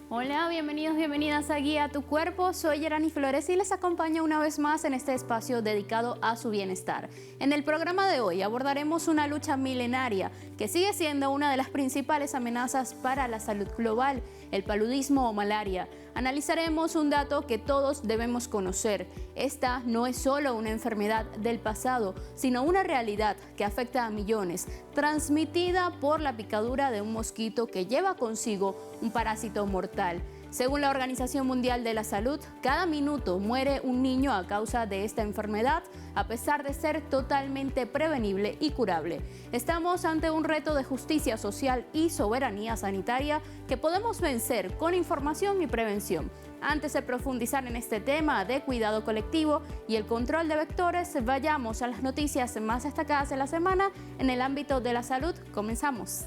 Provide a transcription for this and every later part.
Hola, bienvenidos, bienvenidas a Guía a tu Cuerpo. Soy Yerani Flores y les acompaño una vez más en este espacio dedicado a su bienestar. En el programa de hoy abordaremos una lucha milenaria que sigue siendo una de las principales amenazas para la salud global, el paludismo o malaria. Analizaremos un dato que todos debemos conocer. Esta no es solo una enfermedad del pasado, sino una realidad que afecta a millones, transmitida por la picadura de un mosquito que lleva consigo un parásito mortal. Según la Organización Mundial de la Salud, cada minuto muere un niño a causa de esta enfermedad, a pesar de ser totalmente prevenible y curable. Estamos ante un reto de justicia social y soberanía sanitaria que podemos vencer con información y prevención. Antes de profundizar en este tema de cuidado colectivo y el control de vectores, vayamos a las noticias más destacadas de la semana en el ámbito de la salud. Comenzamos.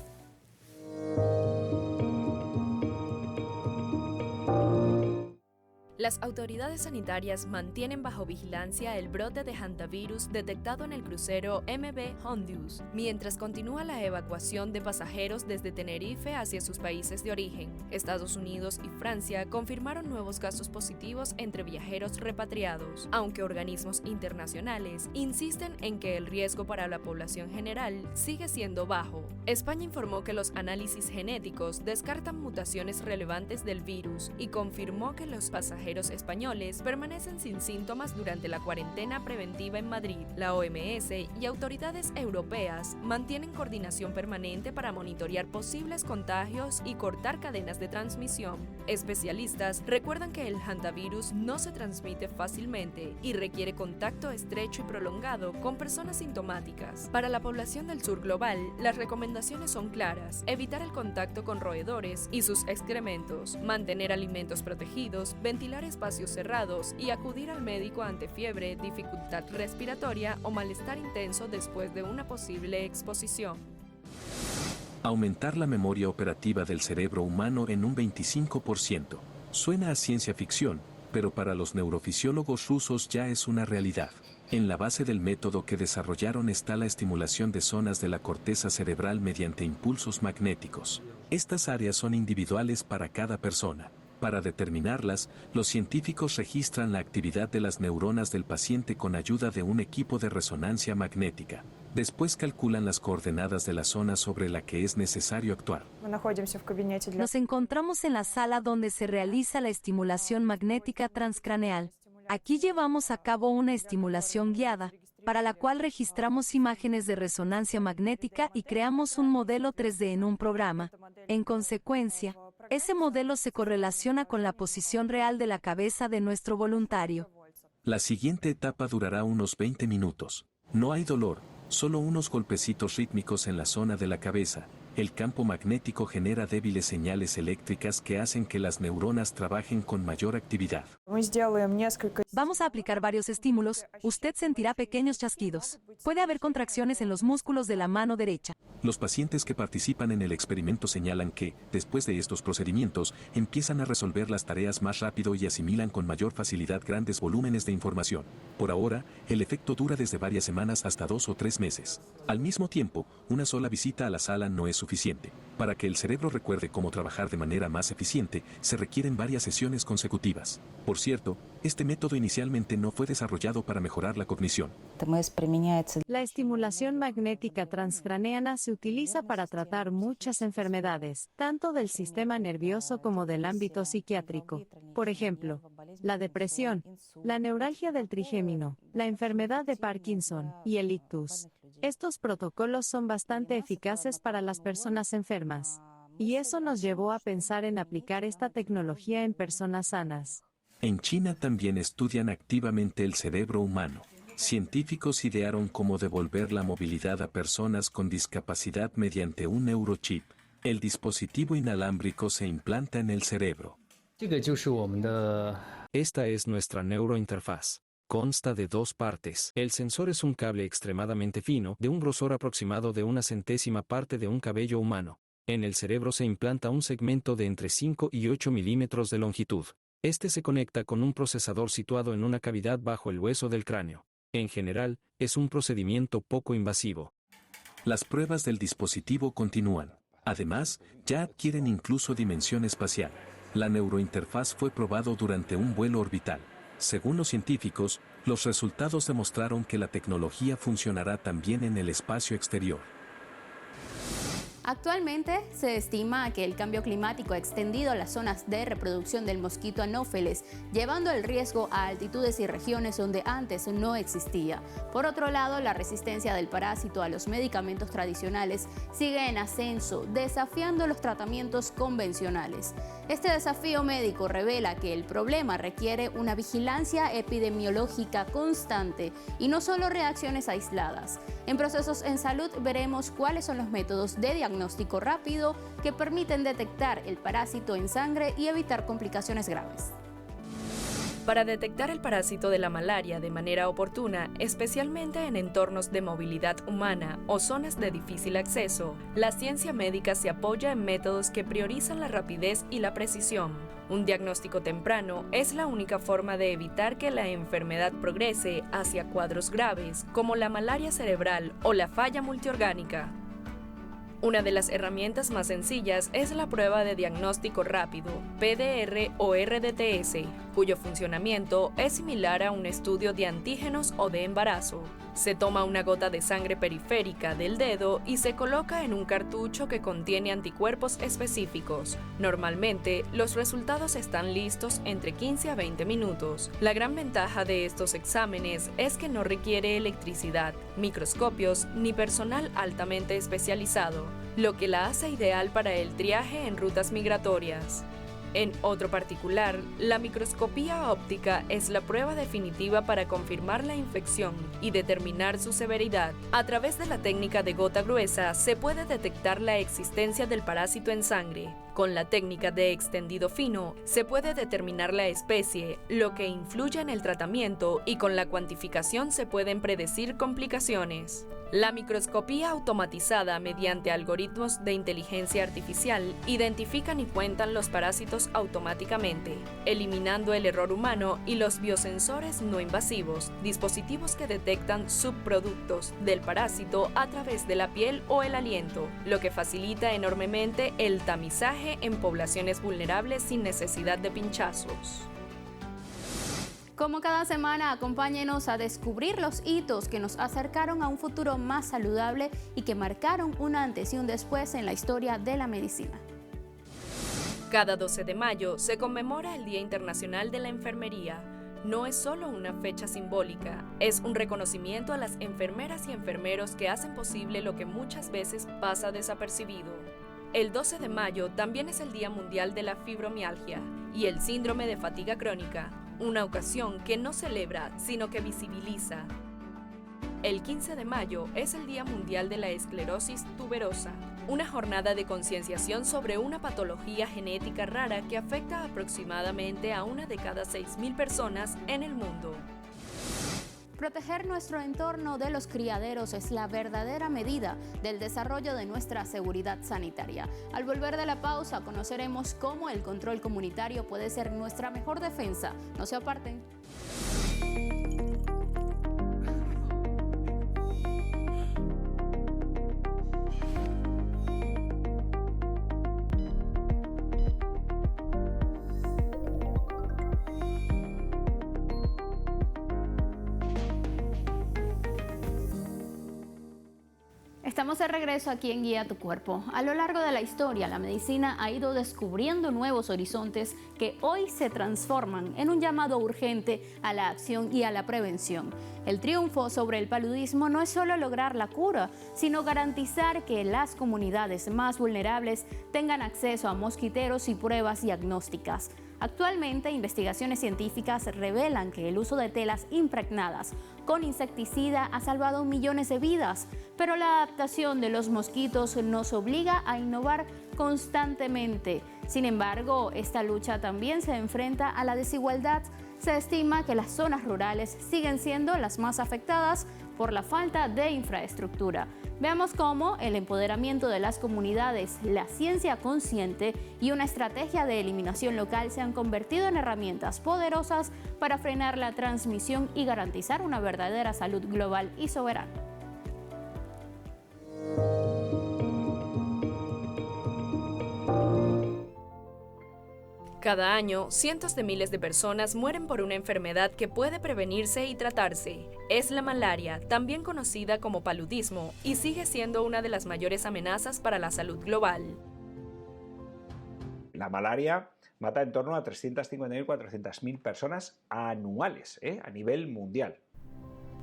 Las autoridades sanitarias mantienen bajo vigilancia el brote de hantavirus detectado en el crucero MV Hondius, mientras continúa la evacuación de pasajeros desde Tenerife hacia sus países de origen. Estados Unidos y Francia confirmaron nuevos casos positivos entre viajeros repatriados, aunque organismos internacionales insisten en que el riesgo para la población general sigue siendo bajo. España informó que los análisis genéticos descartan mutaciones relevantes del virus y confirmó que los pasajeros españoles permanecen sin síntomas durante la cuarentena preventiva en Madrid. La OMS y autoridades europeas mantienen coordinación permanente para monitorear posibles contagios y cortar cadenas de transmisión. Especialistas recuerdan que el hantavirus no se transmite fácilmente y requiere contacto estrecho y prolongado con personas sintomáticas. Para la población del sur global, las recomendaciones son claras: evitar el contacto con roedores y sus excrementos, mantener alimentos protegidos, ventilar espacios cerrados y acudir al médico ante fiebre, dificultad respiratoria o malestar intenso después de una posible exposición. Aumentar la memoria operativa del cerebro humano en un 25%. Suena a ciencia ficción, pero para los neurofisiólogos rusos ya es una realidad. En la base del método que desarrollaron está la estimulación de zonas de la corteza cerebral mediante impulsos magnéticos. Estas áreas son individuales para cada persona. Para determinarlas, los científicos registran la actividad de las neuronas del paciente con ayuda de un equipo de resonancia magnética. Después calculan las coordenadas de la zona sobre la que es necesario actuar. Nos encontramos en la sala donde se realiza la estimulación magnética transcraneal. Aquí llevamos a cabo una estimulación guiada, para la cual registramos imágenes de resonancia magnética y creamos un modelo 3D en un programa. En consecuencia, ese modelo se correlaciona con la posición real de la cabeza de nuestro voluntario. La siguiente etapa durará unos 20 minutos. No hay dolor, solo unos golpecitos rítmicos en la zona de la cabeza. El campo magnético genera débiles señales eléctricas que hacen que las neuronas trabajen con mayor actividad. Vamos a aplicar varios estímulos, usted sentirá pequeños chasquidos. Puede haber contracciones en los músculos de la mano derecha. Los pacientes que participan en el experimento señalan que, después de estos procedimientos, empiezan a resolver las tareas más rápido y asimilan con mayor facilidad grandes volúmenes de información. Por ahora, el efecto dura desde varias semanas hasta 2 o 3 meses. Al mismo tiempo, una sola visita a la sala no es suficiente. Para que el cerebro recuerde cómo trabajar de manera más eficiente, se requieren varias sesiones consecutivas. Por cierto, este método inicialmente no fue desarrollado para mejorar la cognición. La estimulación magnética transcraneana se utiliza para tratar muchas enfermedades, tanto del sistema nervioso como del ámbito psiquiátrico. Por ejemplo, la depresión, la neuralgia del trigémino, la enfermedad de Parkinson y el ictus. Estos protocolos son bastante eficaces para las personas enfermas. Y eso nos llevó a pensar en aplicar esta tecnología en personas sanas. En China también estudian activamente el cerebro humano. Científicos idearon cómo devolver la movilidad a personas con discapacidad mediante un neurochip. El dispositivo inalámbrico se implanta en el cerebro. Esta es nuestra neurointerfaz. Consta de 2 partes. El sensor es un cable extremadamente fino, de un grosor aproximado de 1/100ª parte de un cabello humano. En el cerebro se implanta un segmento de entre 5 y 8 milímetros de longitud. Este se conecta con un procesador situado en una cavidad bajo el hueso del cráneo. En general, es un procedimiento poco invasivo. Las pruebas del dispositivo continúan. Además, ya adquieren incluso dimensión espacial. La neurointerfaz fue probado durante un vuelo orbital. Según los científicos, los resultados demostraron que la tecnología funcionará también en el espacio exterior. Actualmente se estima que el cambio climático ha extendido las zonas de reproducción del mosquito Anopheles, llevando el riesgo a altitudes y regiones donde antes no existía. Por otro lado, la resistencia del parásito a los medicamentos tradicionales sigue en ascenso, desafiando los tratamientos convencionales. Este desafío médico revela que el problema requiere una vigilancia epidemiológica constante y no solo reacciones aisladas. En Procesos en Salud veremos cuáles son los métodos de diagnóstico rápido que permiten detectar el parásito en sangre y evitar complicaciones graves. Para detectar el parásito de la malaria de manera oportuna, especialmente en entornos de movilidad humana o zonas de difícil acceso, la ciencia médica se apoya en métodos que priorizan la rapidez y la precisión. Un diagnóstico temprano es la única forma de evitar que la enfermedad progrese hacia cuadros graves como la malaria cerebral o la falla multiorgánica. Una de las herramientas más sencillas es la prueba de diagnóstico rápido, PDR o RDTS, cuyo funcionamiento es similar a un estudio de antígenos o de embarazo. Se toma una gota de sangre periférica del dedo y se coloca en un cartucho que contiene anticuerpos específicos. Normalmente, los resultados están listos entre 15 a 20 minutos. La gran ventaja de estos exámenes es que no requiere electricidad, microscopios ni personal altamente especializado, lo que la hace ideal para el triaje en rutas migratorias. En otro particular, la microscopía óptica es la prueba definitiva para confirmar la infección y determinar su severidad. A través de la técnica de gota gruesa se puede detectar la existencia del parásito en sangre. Con la técnica de extendido fino se puede determinar la especie, lo que influye en el tratamiento, y con la cuantificación se pueden predecir complicaciones. La microscopía automatizada mediante algoritmos de inteligencia artificial identifican y cuentan los parásitos automáticamente, eliminando el error humano, y los biosensores no invasivos, dispositivos que detectan subproductos del parásito a través de la piel o el aliento, lo que facilita enormemente el tamizaje en poblaciones vulnerables sin necesidad de pinchazos. Como cada semana, acompáñenos a descubrir los hitos que nos acercaron a un futuro más saludable y que marcaron un antes y un después en la historia de la medicina. Cada 12 de mayo se conmemora el Día Internacional de la Enfermería. No es solo una fecha simbólica, es un reconocimiento a las enfermeras y enfermeros que hacen posible lo que muchas veces pasa desapercibido. El 12 de mayo también es el Día Mundial de la Fibromialgia y el síndrome de fatiga crónica, una ocasión que no celebra, sino que visibiliza. El 15 de mayo es el Día Mundial de la Esclerosis Tuberosa, una jornada de concienciación sobre una patología genética rara que afecta aproximadamente a 1 de cada 6.000 personas en el mundo. Proteger nuestro entorno de los criaderos es la verdadera medida del desarrollo de nuestra seguridad sanitaria. Al volver de la pausa, conoceremos cómo el control comunitario puede ser nuestra mejor defensa. No se aparten. Estamos de regreso aquí en Guía tu Cuerpo. A lo largo de la historia, la medicina ha ido descubriendo nuevos horizontes que hoy se transforman en un llamado urgente a la acción y a la prevención. El triunfo sobre el paludismo no es solo lograr la cura, sino garantizar que las comunidades más vulnerables tengan acceso a mosquiteros y pruebas diagnósticas. Actualmente, investigaciones científicas revelan que el uso de telas impregnadas con insecticida ha salvado millones de vidas, pero la adaptación de los mosquitos nos obliga a innovar constantemente. Sin embargo, esta lucha también se enfrenta a la desigualdad. Se estima que las zonas rurales siguen siendo las más afectadas por la falta de infraestructura. Veamos cómo el empoderamiento de las comunidades, la ciencia consciente y una estrategia de eliminación local se han convertido en herramientas poderosas para frenar la transmisión y garantizar una verdadera salud global y soberana. Cada año, cientos de miles de personas mueren por una enfermedad que puede prevenirse y tratarse. Es la malaria, también conocida como paludismo, y sigue siendo una de las mayores amenazas para la salud global. La malaria mata en torno a 350.000 y 400.000 personas anuales, a nivel mundial.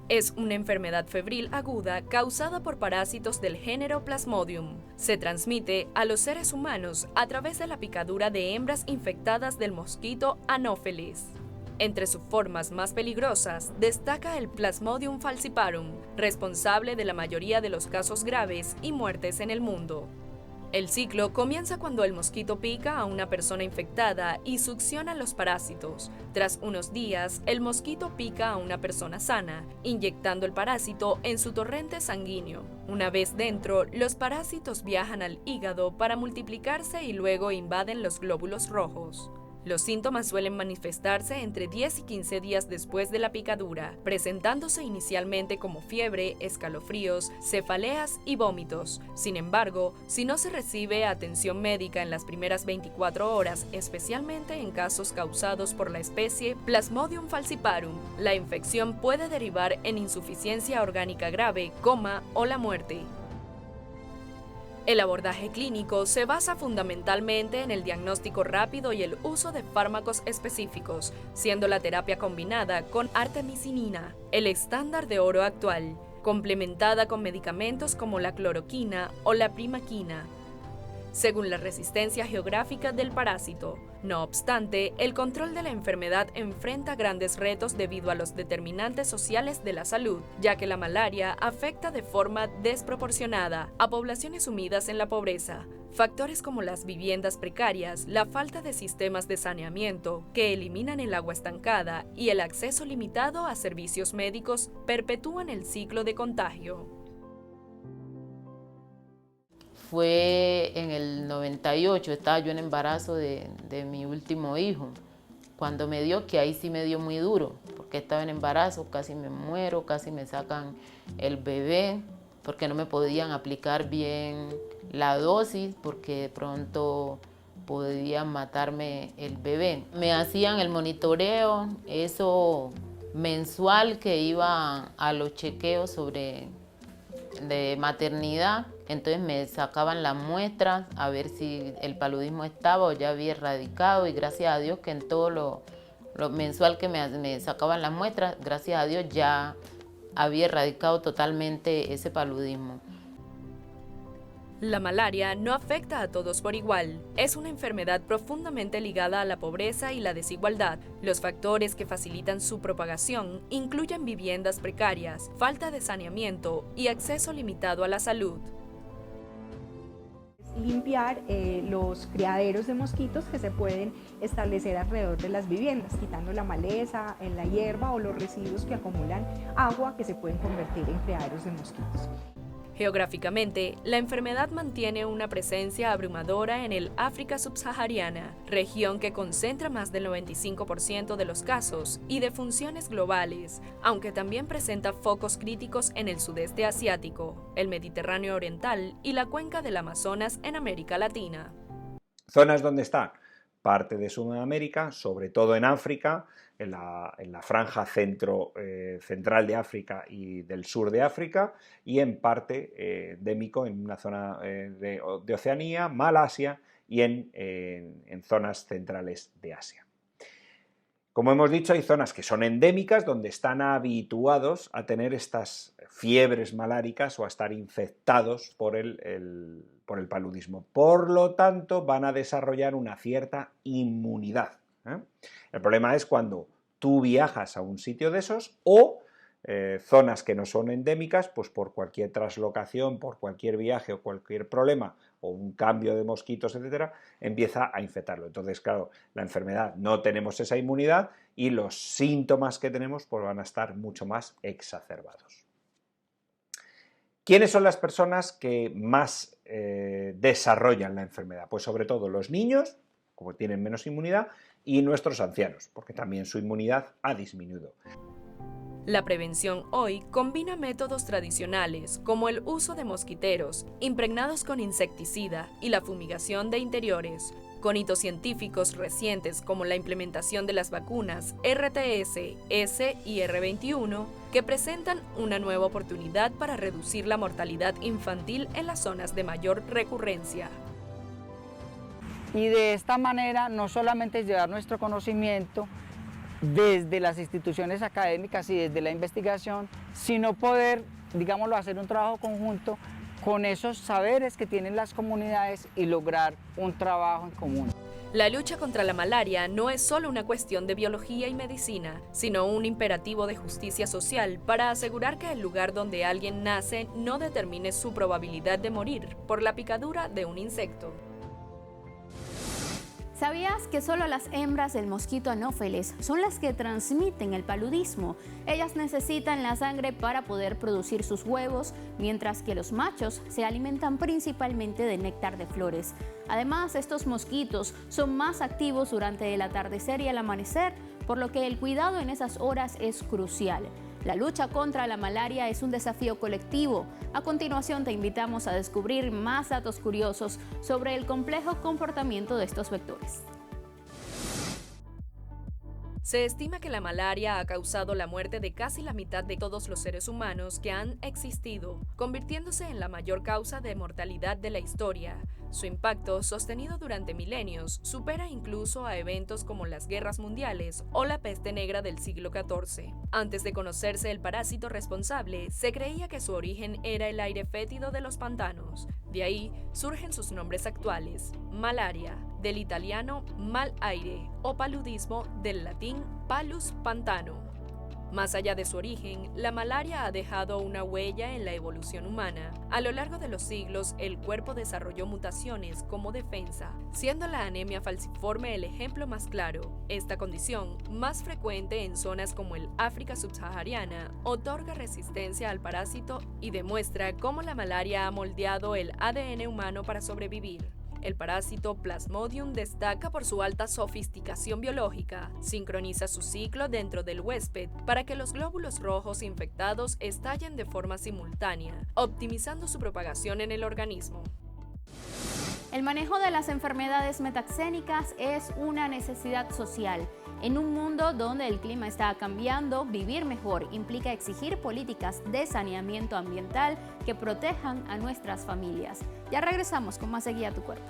Es una enfermedad febril aguda causada por parásitos del género Plasmodium. Se transmite a los seres humanos a través de la picadura de hembras infectadas del mosquito Anopheles. Entre sus formas más peligrosas destaca el Plasmodium falciparum, responsable de la mayoría de los casos graves y muertes en el mundo. El ciclo comienza cuando el mosquito pica a una persona infectada y succiona los parásitos. Tras unos días, el mosquito pica a una persona sana, inyectando el parásito en su torrente sanguíneo. Una vez dentro, los parásitos viajan al hígado para multiplicarse y luego invaden los glóbulos rojos. Los síntomas suelen manifestarse entre 10 y 15 días después de la picadura, presentándose inicialmente como fiebre, escalofríos, cefaleas y vómitos. Sin embargo, si no se recibe atención médica en las primeras 24 horas, especialmente en casos causados por la especie Plasmodium falciparum, la infección puede derivar en insuficiencia orgánica grave, coma o la muerte. El abordaje clínico se basa fundamentalmente en el diagnóstico rápido y el uso de fármacos específicos, siendo la terapia combinada con artemisinina, el estándar de oro actual, complementada con medicamentos como la cloroquina o la primaquina, según la resistencia geográfica del parásito. No obstante, el control de la enfermedad enfrenta grandes retos debido a los determinantes sociales de la salud, ya que la malaria afecta de forma desproporcionada a poblaciones sumidas en la pobreza. Factores como las viviendas precarias, la falta de sistemas de saneamiento que eliminan el agua estancada y el acceso limitado a servicios médicos perpetúan el ciclo de contagio. Fue en el 98, estaba yo en embarazo de mi último hijo, cuando me dio, que ahí sí me dio muy duro, porque estaba en embarazo, casi me muero, casi me sacan el bebé, porque no me podían aplicar bien la dosis, porque de pronto podían matarme el bebé. Me hacían el monitoreo, eso mensual, que iba a los chequeos de maternidad. Entonces me sacaban las muestras a ver si el paludismo estaba o ya había erradicado, y gracias a Dios que en todo lo mensual que me sacaban las muestras, gracias a Dios ya había erradicado totalmente ese paludismo. La malaria no afecta a todos por igual. Es una enfermedad profundamente ligada a la pobreza y la desigualdad. Los factores que facilitan su propagación incluyen viviendas precarias, falta de saneamiento y acceso limitado a la salud. Limpiar los criaderos de mosquitos que se pueden establecer alrededor de las viviendas, quitando la maleza, la hierba o los residuos que acumulan agua que se pueden convertir en criaderos de mosquitos. Geográficamente, la enfermedad mantiene una presencia abrumadora en el África subsahariana, región que concentra más del 95% de los casos y defunciones globales, aunque también presenta focos críticos en el sudeste asiático, el Mediterráneo oriental y la cuenca del Amazonas en América Latina. Zonas donde está parte de Sudamérica, sobre todo en África, en la franja central de África y del sur de África, y en parte endémico en una zona de Oceanía, Malasia y en zonas centrales de Asia. Como hemos dicho, hay zonas que son endémicas, donde están habituados a tener estas fiebres maláricas o a estar infectados por el paludismo. Por lo tanto, van a desarrollar una cierta inmunidad. El problema es cuando tú viajas a un sitio de esos o zonas que no son endémicas, pues por cualquier traslocación, por cualquier viaje o cualquier problema o un cambio de mosquitos, etcétera, empieza a infectarlo. Entonces, claro, la enfermedad, no tenemos esa inmunidad y los síntomas que tenemos pues van a estar mucho más exacerbados. ¿Quiénes son las personas que más desarrollan la enfermedad? Pues sobre todo los niños, como tienen menos inmunidad, y nuestros ancianos, porque también su inmunidad ha disminuido. La prevención hoy combina métodos tradicionales como el uso de mosquiteros impregnados con insecticida y la fumigación de interiores, con hitos científicos recientes como la implementación de las vacunas RTS, S y R21, que presentan una nueva oportunidad para reducir la mortalidad infantil en las zonas de mayor recurrencia. Y de esta manera no solamente llevar nuestro conocimiento desde las instituciones académicas y desde la investigación, sino poder, digámoslo, hacer un trabajo conjunto con esos saberes que tienen las comunidades y lograr un trabajo en común. La lucha contra la malaria no es solo una cuestión de biología y medicina, sino un imperativo de justicia social para asegurar que el lugar donde alguien nace no determine su probabilidad de morir por la picadura de un insecto. ¿Sabías que solo las hembras del mosquito anófeles son las que transmiten el paludismo? Ellas necesitan la sangre para poder producir sus huevos, mientras que los machos se alimentan principalmente de néctar de flores. Además, estos mosquitos son más activos durante el atardecer y el amanecer, por lo que el cuidado en esas horas es crucial. La lucha contra la malaria es un desafío colectivo. A continuación te invitamos a descubrir más datos curiosos sobre el complejo comportamiento de estos vectores. Se estima que la malaria ha causado la muerte de casi la mitad de todos los seres humanos que han existido, convirtiéndose en la mayor causa de mortalidad de la historia. Su impacto, sostenido durante milenios, supera incluso a eventos como las guerras mundiales o la peste negra del siglo XIV. Antes de conocerse el parásito responsable, se creía que su origen era el aire fétido de los pantanos. De ahí surgen sus nombres actuales: malaria, del italiano mal aire, o paludismo, del latín palus pantano. Más allá de su origen, la malaria ha dejado una huella en la evolución humana. A lo largo de los siglos, el cuerpo desarrolló mutaciones como defensa, siendo la anemia falciforme el ejemplo más claro. Esta condición, más frecuente en zonas como el África subsahariana, otorga resistencia al parásito y demuestra cómo la malaria ha moldeado el ADN humano para sobrevivir. El parásito Plasmodium destaca por su alta sofisticación biológica. Sincroniza su ciclo dentro del huésped para que los glóbulos rojos infectados estallen de forma simultánea, optimizando su propagación en el organismo. El manejo de las enfermedades metaxénicas es una necesidad social. En un mundo donde el clima está cambiando, vivir mejor implica exigir políticas de saneamiento ambiental que protejan a nuestras familias. Ya regresamos con más de Guía a tu Cuerpo.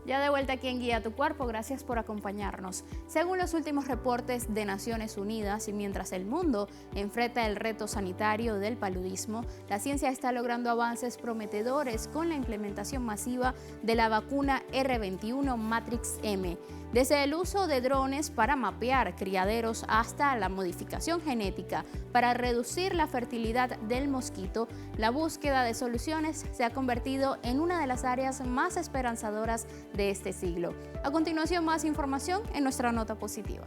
Ya de vuelta aquí en Guía a tu Cuerpo, gracias por acompañarnos. Según los últimos reportes de Naciones Unidas, y mientras el mundo enfrenta el reto sanitario del paludismo, la ciencia está logrando avances prometedores con la implementación masiva de la vacuna R21 Matrix M. Desde el uso de drones para mapear criaderos hasta la modificación genética para reducir la fertilidad del mosquito, la búsqueda de soluciones se ha convertido en una de las áreas más esperanzadoras de este siglo. A continuación, más información en nuestra nota positiva.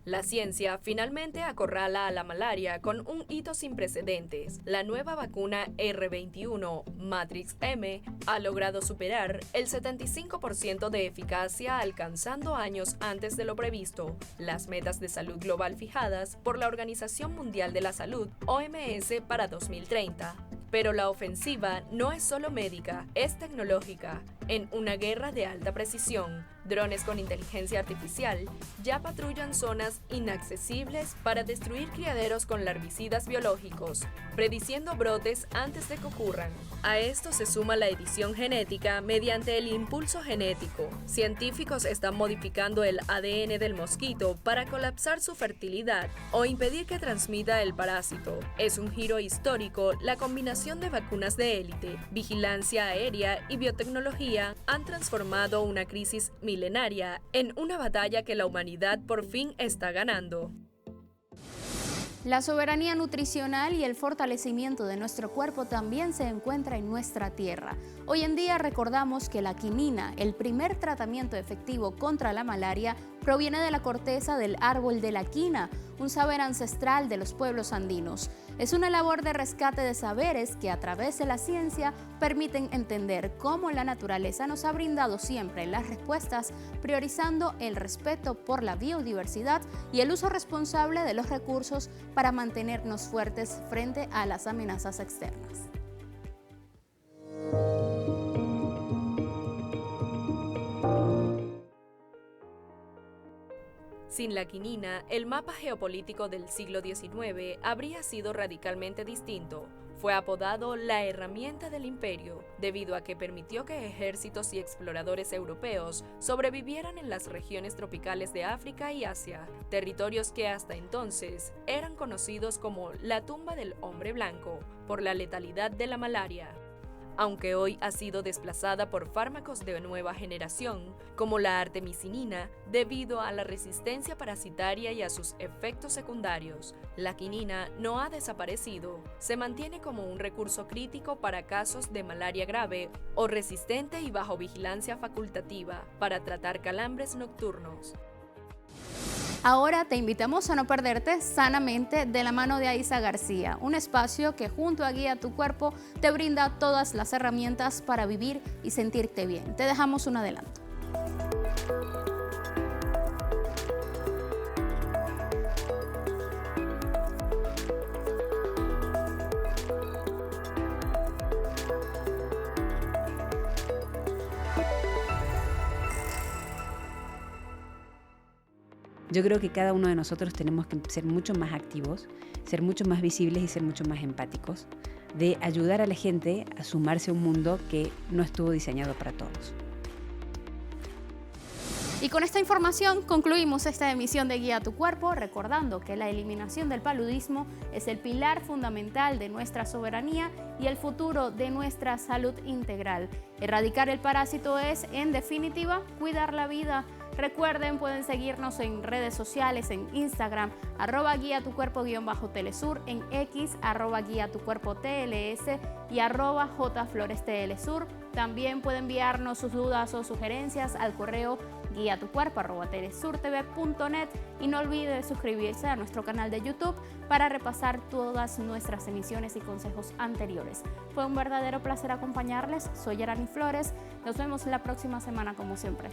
La ciencia finalmente acorrala a la malaria con un hito sin precedentes. La nueva vacuna R21 Matrix M ha logrado superar el 75% de eficacia, alcanzando años antes de lo previsto las metas de salud global fijadas por la Organización Mundial de la Salud, OMS, para 2030. Pero la ofensiva no es solo médica, es tecnológica. En una guerra de alta precisión, drones con inteligencia artificial ya patrullan zonas inaccesibles para destruir criaderos con larvicidas biológicos, prediciendo brotes antes de que ocurran. A esto se suma la edición genética mediante el impulso genético. Científicos están modificando el ADN del mosquito para colapsar su fertilidad o impedir que transmita el parásito. Es un giro histórico. La combinación de vacunas de élite, vigilancia aérea y biotecnología han transformado una crisis milenaria en una batalla que la humanidad por fin está ganando. La soberanía nutricional y el fortalecimiento de nuestro cuerpo también se encuentra en nuestra tierra. Hoy en día recordamos que la quinina, el primer tratamiento efectivo contra la malaria, proviene de la corteza del árbol de la quina, un saber ancestral de los pueblos andinos. Es una labor de rescate de saberes que a través de la ciencia permiten entender cómo la naturaleza nos ha brindado siempre las respuestas, priorizando el respeto por la biodiversidad y el uso responsable de los recursos para mantenernos fuertes frente a las amenazas externas. Sin la quinina, el mapa geopolítico del siglo XIX habría sido radicalmente distinto. Fue apodado la herramienta del imperio, debido a que permitió que ejércitos y exploradores europeos sobrevivieran en las regiones tropicales de África y Asia, territorios que hasta entonces eran conocidos como la tumba del hombre blanco, por la letalidad de la malaria. Aunque hoy ha sido desplazada por fármacos de nueva generación, como la artemisinina, debido a la resistencia parasitaria y a sus efectos secundarios, la quinina no ha desaparecido. Se mantiene como un recurso crítico para casos de malaria grave o resistente y bajo vigilancia facultativa para tratar calambres nocturnos. Ahora te invitamos a no perderte Sanamente de la mano de Aiza García, un espacio que junto a Guía Tu Cuerpo te brinda todas las herramientas para vivir y sentirte bien. Te dejamos un adelanto. Yo creo que cada uno de nosotros tenemos que ser mucho más activos, ser mucho más visibles y ser mucho más empáticos, de ayudar a la gente a sumarse a un mundo que no estuvo diseñado para todos. Y con esta información concluimos esta emisión de Guía Tu Cuerpo, recordando que la eliminación del paludismo es el pilar fundamental de nuestra soberanía y el futuro de nuestra salud integral. Erradicar el parásito es, en definitiva, cuidar la vida. Recuerden, pueden seguirnos en redes sociales, en Instagram, @guiatucuerpo_telesur, en X, @guiatucuerpotls y @jflorestlsur. También pueden enviarnos sus dudas o sugerencias al correo guiatucuerpo@telesurtv.net y no olvide suscribirse a nuestro canal de YouTube para repasar todas nuestras emisiones y consejos anteriores. Fue un verdadero placer acompañarles. Soy Yarani Flores. Nos vemos la próxima semana como siempre.